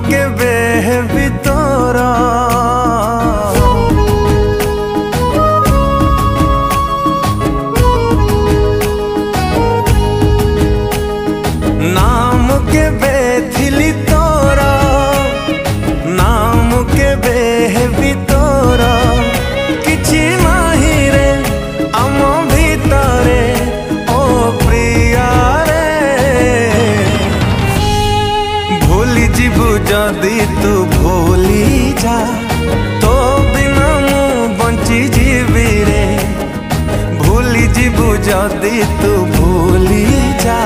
केबे हेबी तोरा नाम केबे थिली तोरा नाम केबे हेबी तोरा किछि नाही रे आम भितरे ओ प्रिया रे भूली जीवु जदि तू भूली जा तो बिना मु बंची जीवी रे भूली जीवु जदि तू भूली जा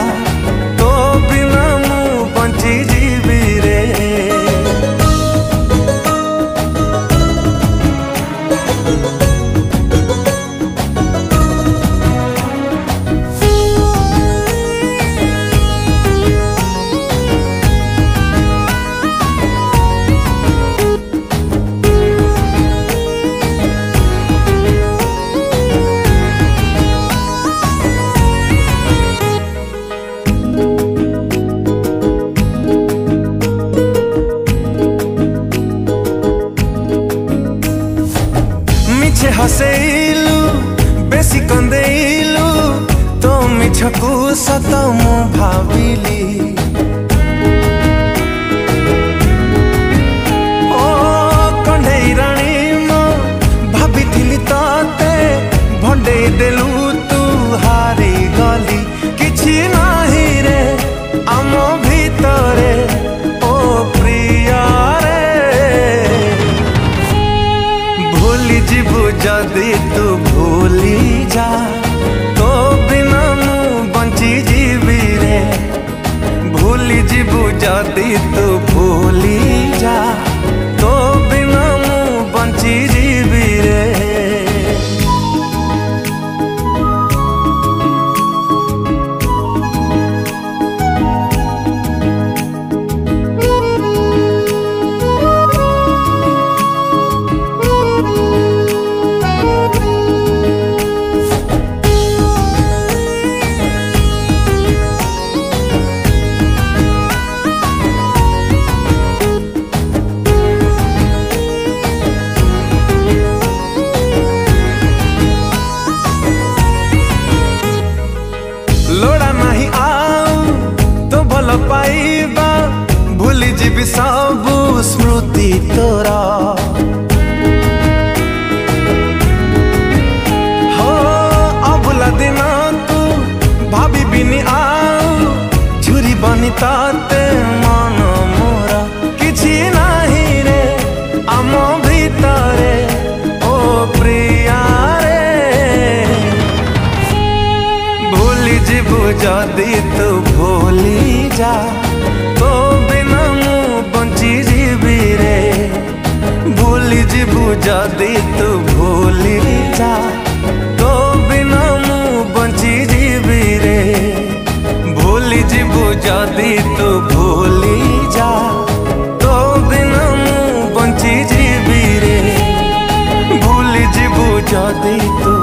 तो बिना मु बंची जीवी रे हसेलु बेसी कंदेलु तो मिछकु सत मु भाविली ओ कंढेई राणी मो भाबिथिली ताते भंडेई देलु तू हारी गली किछि नाही रे आम भितरे ओ प्रिया रे भूली जीवु जदि तू भूली जा तो बिना मु बंची जीवी रे भूली जीवु जदि तू भूली जा तो बिना मु बंची जीवी रे लोड़ा नहीं आऊ तो भल पाइबा भूली जीवी सब स्मृति तोरा हो अबुला दिन तू भाभी बिनी आऊ झुरी बनी ताते मन मोरा किछि नाही रे आम भितरे ओ प्रिया जीवु जदि तू भूली जा तो बिना मु बंची जीवी रे भूली जीवु जदि तू भूली जा तो बिना मु बंची जीवी रे भूली जीवु जदि तू भूली जा तो बिना मु बंची जीवी रे भूली जीवु जदि तू